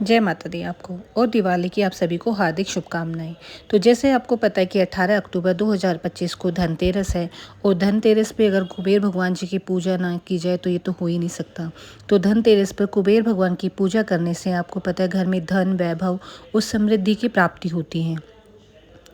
जय माता दी आपको और दिवाली की आप सभी को हार्दिक शुभकामनाएं। तो जैसे आपको पता है कि 18 अक्टूबर 2025 को धनतेरस है और धनतेरस पे अगर कुबेर भगवान जी की पूजा ना की जाए तो ये तो हो ही नहीं सकता। तो धनतेरस पर कुबेर भगवान की पूजा करने से आपको पता है घर में धन, वैभव और समृद्धि की प्राप्ति होती है।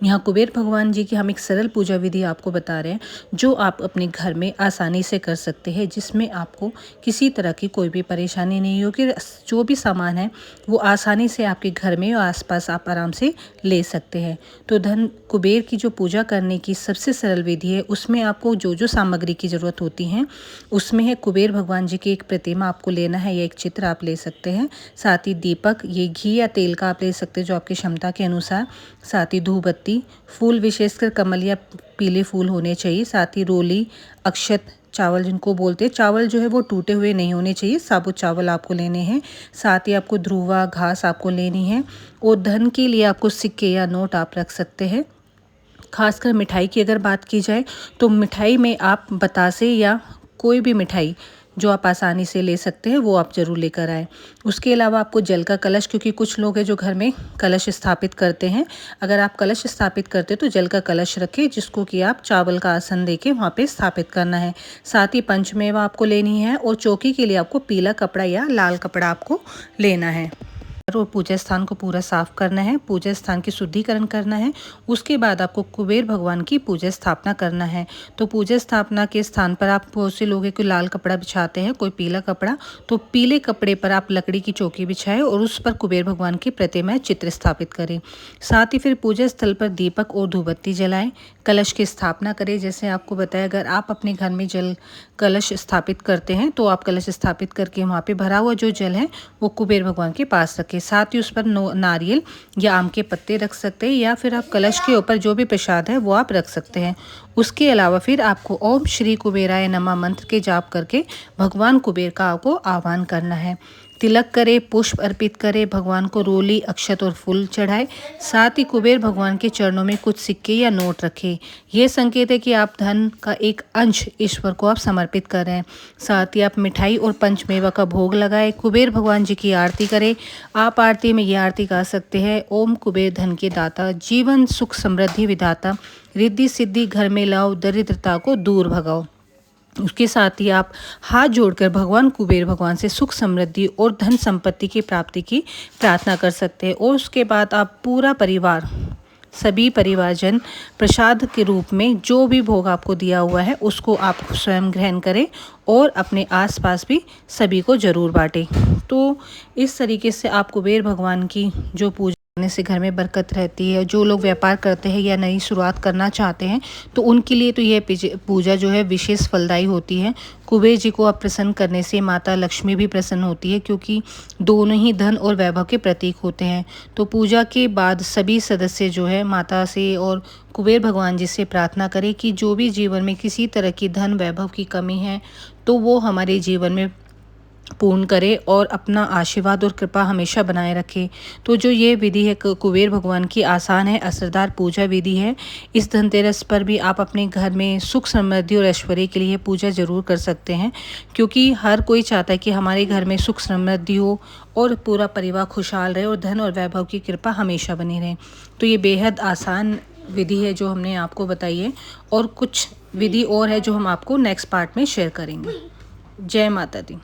यहाँ कुबेर भगवान जी की हम एक सरल पूजा विधि आपको बता रहे हैं जो आप अपने घर में आसानी से कर सकते हैं, जिसमें आपको किसी तरह की कोई भी परेशानी नहीं होगी। जो भी सामान है वो आसानी से आपके घर में और आसपास आप आराम से ले सकते हैं। तो धन कुबेर की जो पूजा करने की सबसे सरल विधि है, उसमें आपको जो जो सामग्री की ज़रूरत होती है उसमें है कुबेर भगवान जी की एक प्रतिमा आपको लेना है या एक चित्र आप ले सकते हैं। साथ ही दीपक, ये घी या तेल का आप ले सकते हैं जो आपकी क्षमता के अनुसार। साथ ही धूपबत्ती, फूल विशेषकर कमल या पीले फूल होने चाहिए। साथ ही रोली, अक्षत, चावल जिनको बोलते हैं, चावल जो है वो टूटे हुए नहीं होने चाहिए, साबुत चावल आपको लेने हैं। साथ ही आपको ध्रुवा घास आपको लेनी है और धन के लिए आपको सिक्के या नोट आप रख सकते हैं। खासकर मिठाई की अगर बात की जाए तो मिठाई में आप बतासे या कोई भी मिठाई जो आप आसानी से ले सकते हैं वो आप ज़रूर लेकर आएँ। उसके अलावा आपको जल का कलश, क्योंकि कुछ लोग हैं जो घर में कलश स्थापित करते हैं, अगर आप कलश स्थापित करते हैं तो जल का कलश रखें जिसको कि आप चावल का आसन देके वहाँ पे स्थापित करना है। साथ ही पंचमेवा आपको लेनी है और चौकी के लिए आपको पीला कपड़ा या लाल कपड़ा आपको लेना है और पूजा स्थान को पूरा साफ करना है, पूजा स्थान की शुद्धिकरण करना है। उसके बाद आपको कुबेर भगवान की पूजा स्थापना करना है। तो पूजा स्थापना के स्थान पर आप बहुत से लोग हैं कोई लाल कपड़ा बिछाते हैं, कोई पीला कपड़ा, तो पीले कपड़े पर आप लकड़ी की चौकी बिछाएं और उस पर कुबेर भगवान की प्रतिमा चित्र स्थापित करें। साथ ही फिर पूजा स्थल पर दीपक और धूपबत्ती जलाएं, कलश की स्थापना करें। जैसे आपको बताया, अगर आप अपने घर में जल कलश स्थापित करते हैं तो आप कलश स्थापित करके वहाँ पे भरा हुआ जो जल है वो कुबेर भगवान के पास रखें। साथ ही उस पर नारियल या आम के पत्ते रख सकते हैं या फिर आप कलश के ऊपर जो भी प्रसाद है वो आप रख सकते हैं। उसके अलावा फिर आपको ओम श्री कुबेराय नमः मंत्र के जाप करके भगवान कुबेर का आपको आह्वान करना है। तिलक करे, पुष्प अर्पित करे, भगवान को रोली, अक्षत और फूल चढ़ाए। साथ ही कुबेर भगवान के चरणों में कुछ सिक्के या नोट रखें। यह संकेत है कि आप धन का एक अंश ईश्वर को आप समर्पित कर रहे हैं। साथ ही आप मिठाई और पंचमेवा का भोग लगाए, कुबेर भगवान जी की आरती करें। आप आरती में ये आरती गा सकते हैं, ओम कुबेर धन के दाता, जीवन सुख समृद्धि विधाता, रिद्धि सिद्धि घर में लाओ, दरिद्रता को दूर भगाओ। उसके साथ ही आप हाथ जोड़कर भगवान कुबेर भगवान से सुख समृद्धि और धन संपत्ति की प्राप्ति की प्रार्थना कर सकते हैं। और उसके बाद आप पूरा परिवार, सभी परिवारजन प्रसाद के रूप में जो भी भोग आपको दिया हुआ है उसको आप स्वयं ग्रहण करें और अपने आसपास भी सभी को ज़रूर बांटें। तो इस तरीके से आप कुबेर भगवान की जो पूजा करने से घर में बरकत रहती है। जो लोग व्यापार करते हैं या नई शुरुआत करना चाहते हैं तो उनके लिए तो यह पूजा जो है विशेष फलदायी होती है। कुबेर जी को आप प्रसन्न करने से माता लक्ष्मी भी प्रसन्न होती है, क्योंकि दोनों ही धन और वैभव के प्रतीक होते हैं। तो पूजा के बाद सभी सदस्य जो है माता से और कुबेर भगवान जी से प्रार्थना करें कि जो भी जीवन में किसी तरह की धन वैभव की कमी है तो वो हमारे जीवन में पूर्ण करे और अपना आशीर्वाद और कृपा हमेशा बनाए रखे। तो जो ये विधि है कुबेर भगवान की आसान है, असरदार पूजा विधि है। इस धनतेरस पर भी आप अपने घर में सुख समृद्धि और ऐश्वर्य के लिए पूजा ज़रूर कर सकते हैं, क्योंकि हर कोई चाहता है कि हमारे घर में सुख समृद्धि हो और पूरा परिवार खुशहाल रहे और धन और वैभव की कृपा हमेशा बनी रहे। तो ये बेहद आसान विधि है जो हमने आपको बताई है और कुछ विधि और है जो हम आपको नेक्स्ट पार्ट में शेयर करेंगे। जय माता दी।